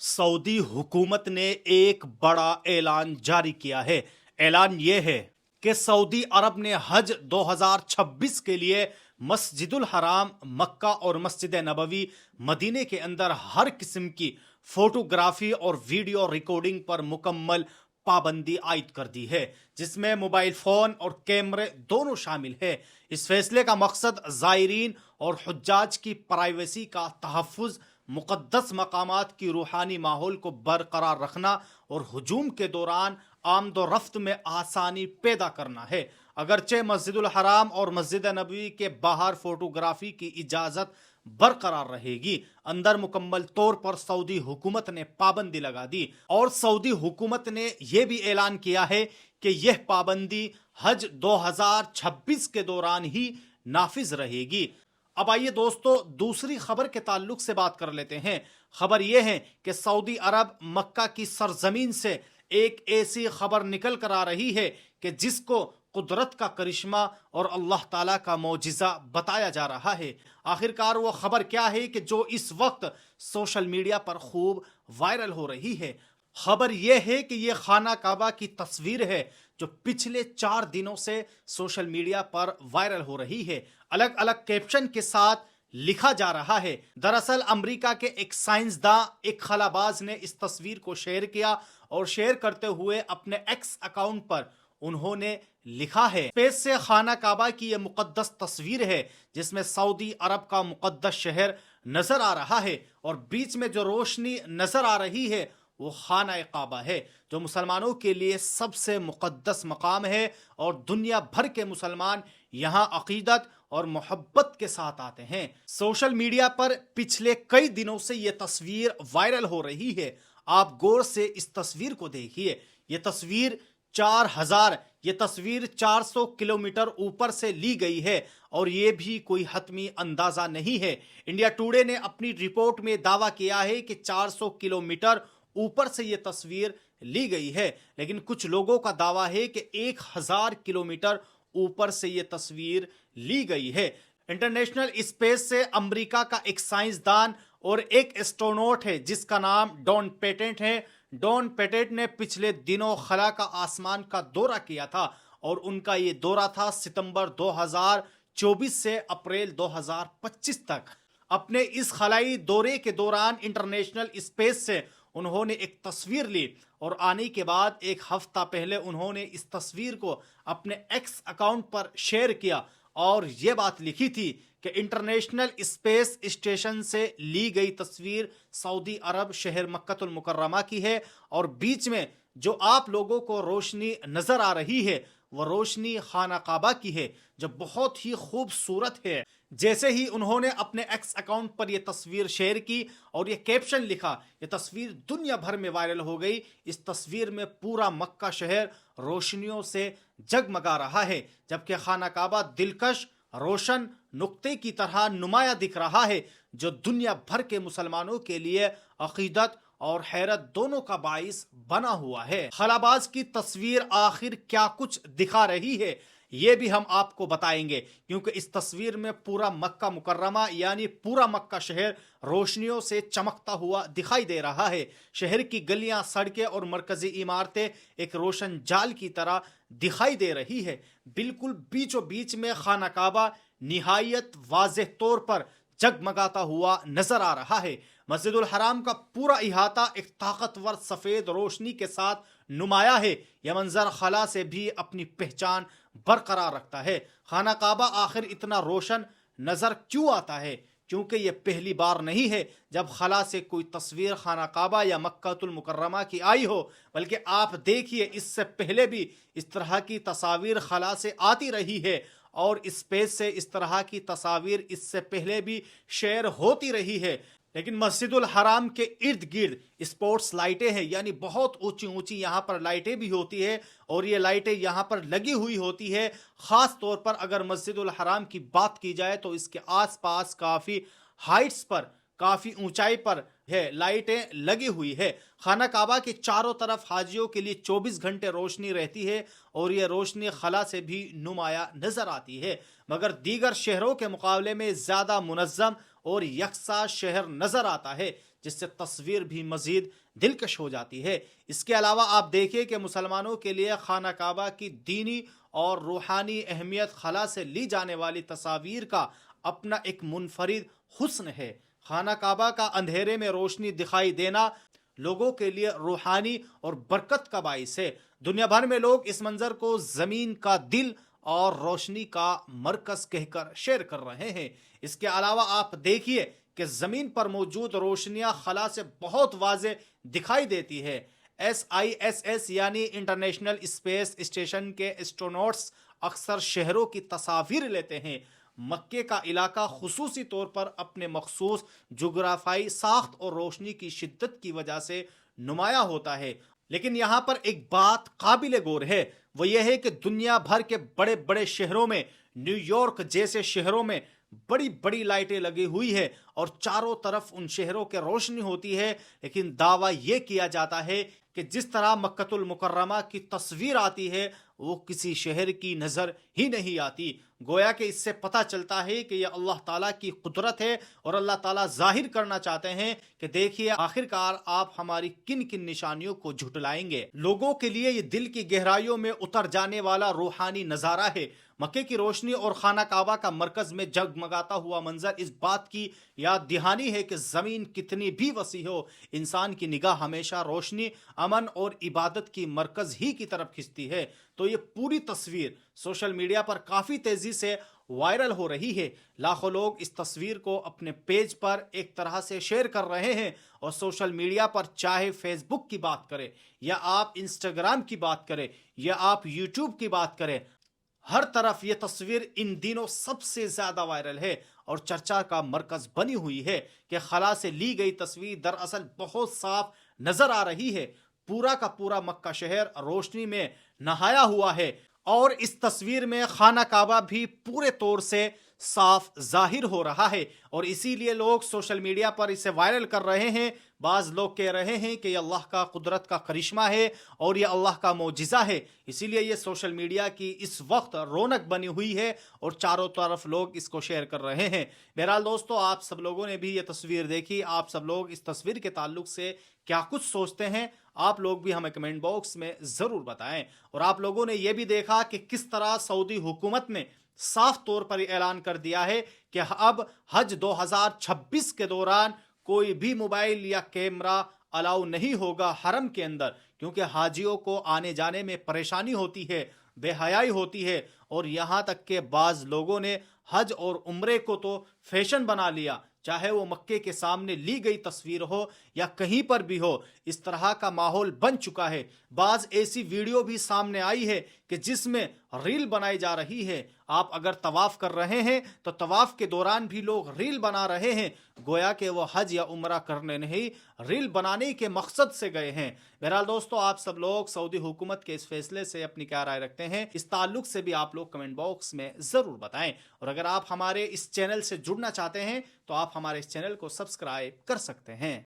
Saudi हुकूमत ने एक बड़ा ऐलान जारी किया है। ऐलान ये है कि सऊदी अरब ने हज 2026 के लिए मस्जिदुल हराम मक्का और मस्जिद नबवी मदीने के अंदर हर किस्म की फोटोग्राफी और वीडियो रिकॉर्डिंग पर मुकम्मल पाबंदी आयद कर दी है, जिसमें मोबाइल फोन और कैमरे दोनों शामिल है। इस फैसले का मकसद ज़ायरीन और हुज्जाज की प्राइवेसी का तहफ़्फ़ुज़, मुक़द्दस मकामात की रूहानी माहौल को बरकरार रखना और हुजूम के दौरान आमदोरफ्त में आसानी पैदा करना है। अगरचे मस्जिदुल हराम और मस्जिद नबवी के बाहर फोटोग्राफी की इजाज़त बरकरार रहेगी, अंदर मुकम्मल तौर पर सऊदी हुकूमत ने पाबंदी लगा दी। और सऊदी हुकूमत ने यह भी ऐलान किया है कि यह पाबंदी हज 2026 के दौरान ही नाफिज रहेगी। अब आइए दोस्तों, दूसरी खबर के ताल्लुक से बात कर लेते हैं। खबर यह है कि सऊदी अरब मक्का की सरजमीन से एक ऐसी खबर निकल कर आ रही है कि जिसको कुदरत का करिश्मा और अल्लाह ताला का मौजिज़ा बताया जा रहा है। आखिरकार वो खबर क्या है कि जो इस वक्त सोशल मीडिया पर खूब वायरल हो रही है। खबर यह है कि यह खाना काबा की तस्वीर है जो पिछले 4 दिनों से सोशल मीडिया पर वायरल हो रही है। अलग अलग कैप्शन के साथ लिखा जा रहा है। दरअसल अमेरिका के एक साइंसदां, एक खलाबाज ने इस तस्वीर को शेयर किया और शेयर करते हुए अपने एक्स अकाउंट पर उन्होंने लिखा है, स्पेस से खाना काबा की यह मुकद्दस तस्वीर है जिसमें सऊदी अरब का मुकद्दस शहर नजर आ रहा है और बीच में जो रोशनी नजर आ रही है वो खाना काबा है, जो मुसलमानों के लिए सबसे मुकद्दस मकाम है और दुनिया भर के मुसलमान यहाँ अकीदत और मोहब्बत के साथ आते हैं। सोशल मीडिया पर पिछले कई दिनों से ये तस्वीर वायरल हो रही है। आप गौर से इस तस्वीर को देखिए। ये तस्वीर 400 किलोमीटर ऊपर से ली गई है और ये भी कोई हतमी अंदाजा नहीं है। इंडिया टुडे ने अपनी रिपोर्ट में दावा किया है कि 400 किलोमीटर ऊपर से ये तस्वीर ली गई है, लेकिन कुछ लोगों का दावा है कि 1000 किलोमीटर ऊपर से ये तस्वीर ली गई है। इंटरनेशनल स्पेस से अमेरिका का एक साइंसदान और एक एस्ट्रोनॉट है जिसका नाम डॉन पेटेंट है। डॉन पेटेंट ने पिछले दिनों खला का आसमान का दौरा किया था और उनका ये दौरा था सितंबर 2024 से अप्रैल 2025 तक। अपने इस खलाई दौरे के दौरान इंटरनेशनल स्पेस से उन्होंने एक तस्वीर ली और आने के बाद एक हफ्ता पहले उन्होंने इस तस्वीर को अपने एक्स अकाउंट पर शेयर किया और ये बात लिखी थी कि इंटरनेशनल स्पेस स्टेशन से ली गई तस्वीर सऊदी अरब शहर मक्कतुल मुकर्रमा की है और बीच में जो आप लोगों को रोशनी नजर आ रही है वो रोशनी खाना काबा की है, जो बहुत ही खूबसूरत है। जैसे ही उन्होंने अपने एक्स अकाउंट पर यह तस्वीर शेयर की और यह कैप्शन लिखा, यह तस्वीर दुनिया भर में वायरल हो गई। इस तस्वीर में पूरा मक्का शहर रोशनियों से जगमगा रहा है, जबकि खाना काबा दिलकश रोशन नुक्ते की तरह नुमाया दिख रहा है, जो दुनिया भर के मुसलमानों के लिए अकीदत और हैरत दोनों का बाइस बना हुआ है। खलाबाज की तस्वीर आखिर क्या कुछ दिखा रही है ये भी हम आपको बताएंगे, क्योंकि इस तस्वीर में पूरा मक्का मुकर्रमा यानी पूरा मक्का शहर रोशनियों से चमकता हुआ दिखाई दे रहा है। शहर की गलियां, सड़कें और मरकजी इमारतें एक रोशन जाल की तरह दिखाई दे रही है। बिल्कुल बीचों बीच में खाना काबा निहायत वाज़ेह तौर पर जगमगाता हुआ नजर आ रहा है। मस्जिदुल हराम का पूरा इहाता एक ताकतवर सफेद रोशनी के साथ नुमाया है। यह मंजर खला से भी अपनी पहचान बरकरार रखता है। खाना काबा आखिर इतना रोशन नजर क्यों आता है? क्योंकि यह पहली बार नहीं है जब खला से कोई तस्वीर खाना काबा या मक्कातुल मुकर्रमा की आई हो, बल्कि आप देखिए इससे पहले भी इस तरह की तस्वीर खला से आती रही है और स्पेस से इस तरह की तस्वीर इससे पहले भी शेयर होती रही है। लेकिन मस्जिदुल हराम के इर्द गिर्द स्पोर्ट्स लाइटें हैं, यानी बहुत ऊंची ऊंची यहाँ पर लाइटें भी होती है और ये लाइटें यहाँ पर लगी हुई होती है। ख़ास तौर पर अगर मस्जिदुल हराम की बात की जाए तो इसके आसपास काफ़ी हाइट्स पर, काफ़ी ऊंचाई पर है लाइटें लगी हुई है। खाना काबा के चारों तरफ हाजियों के लिए 24 घंटे रोशनी रहती है और यह रोशनी खला से भी नुमाया नजर आती है, मगर दीगर शहरों के मुकाबले में ज़्यादा मुनज़्ज़म और यकसा शहर नजर आता है। जिससे तस्वीर भी मजीद दिलकश हो जाती है। इसके अलावा आप देखिए कि मुसलमानों के लिए खाना काबा की दीनी और रूहानी अहमियत, खला से ली जाने वाली तस्वीर का अपना एक मुनफरिद हुस्न है। खाना काबा का अंधेरे में रोशनी दिखाई देना लोगों के लिए रूहानी और बरकत का बाइस है। दुनिया भर में लोग इस मंजर को जमीन का दिल और रोशनी का मरकज कहकर शेयर कर रहे हैं। इसके अलावा आप देखिए कि जमीन पर मौजूद रोशनियां खला से बहुत वाज़ेह दिखाई देती है। SISS यानी इंटरनेशनल स्पेस स्टेशन के एस्ट्रोनॉट्स अक्सर शहरों की तस्वीर लेते हैं। मक्के का इलाका खुसूसी तौर पर अपने मखसूस जुग्राफाई साख्त और रोशनी की शिद्दत की वजह से नुमाया होता है। लेकिन यहाँ पर एक बात काबिल गौर है, वो ये है कि दुनिया भर के बड़े बड़े शहरों में, न्यूयॉर्क जैसे शहरों में बड़ी बड़ी लाइटें लगी हुई है और चारों तरफ उन शहरों के रोशनी होती है। लेकिन दावा यह किया जाता है कि जिस तरह मक्कतुल मुकर्रमा की तस्वीर आती है वो किसी शहर की नजर ही नहीं आती। गोया कि इससे पता चलता है कि यह अल्लाह ताला की कुदरत है और अल्लाह ताला जाहिर करना चाहते हैं कि देखिए आखिरकार आप हमारी किन किन निशानियों को झुटलाएंगे। लोगों के लिए ये दिल की गहराइयों में उतर जाने वाला रूहानी नजारा है। मक्के की रोशनी और खाना काबा का मरकज में जगमगाता हुआ मंजर इस बात की याद दहानी है कि जमीन कितनी भी वसी हो, इंसान की निगाह हमेशा रोशनी, अमन और इबादत की मरकज ही की तरफ खिंचती है। तो ये पूरी तस्वीर सोशल मीडिया पर काफी तेजी से वायरल हो रही है। लाखों लोग इस तस्वीर को अपने पेज पर एक तरह से शेयर कर रहे हैं और सोशल मीडिया पर चाहे फेसबुक की बात करें या आप इंस्टाग्राम की बात करें या आप यूट्यूब की बात करें, हर तरफ ये तस्वीर इन दिनों सबसे ज्यादा वायरल है और चर्चा का मरकज बनी हुई है कि खला से ली गई तस्वीर दरअसल बहुत साफ नजर आ रही है। पूरा का पूरा मक्का शहर रोशनी में नहाया हुआ है और इस तस्वीर में खाना काबा भी पूरे तौर से साफ जाहिर हो रहा है और इसीलिए लोग सोशल मीडिया पर इसे वायरल कर रहे हैं। बाज लोग कह रहे हैं कि यह अल्लाह का कुदरत का करिश्मा है और यह अल्लाह का मौजिज़ा है, इसीलिए ये सोशल मीडिया की इस वक्त रौनक बनी हुई है और चारों तरफ लोग इसको शेयर कर रहे हैं। बहरहाल दोस्तों, आप सब लोगों ने भी ये तस्वीर देखी, आप सब लोग इस तस्वीर के ताल्लुक से क्या कुछ सोचते हैं, आप लोग भी हमें कमेंट बॉक्स में ज़रूर बताएं। और आप लोगों ने यह भी देखा कि किस तरह सऊदी हुकूमत ने साफ तौर पर ऐलान कर दिया है कि अब हज 2026 के दौरान कोई भी मोबाइल या कैमरा अलाउ नहीं होगा हरम के अंदर, क्योंकि हाजियों को आने जाने में परेशानी होती है, बेहयाई होती है और यहाँ तक के बाज लोगों ने हज और उम्रे को तो फैशन बना लिया, चाहे वो मक्के के सामने ली गई तस्वीर हो या कहीं पर भी हो। इस तरह का माहौल बन चुका है। बाज ऐसी वीडियो भी सामने आई है कि जिसमें रील बनाई जा रही है। आप अगर तवाफ कर रहे हैं तो तवाफ के दौरान भी लोग रील बना रहे हैं, गोया कि वो हज या उम्रा करने नहीं, रील बनाने के मकसद से गए हैं। बहरहाल दोस्तों, आप सब लोग सऊदी हुकूमत के इस फैसले से अपनी क्या राय रखते हैं, इस ताल्लुक से भी आप लोग कमेंट बॉक्स में ज़रूर बताएं। और अगर आप हमारे इस चैनल से जुड़ना चाहते हैं तो आप हमारे इस चैनल को सब्सक्राइब कर सकते हैं।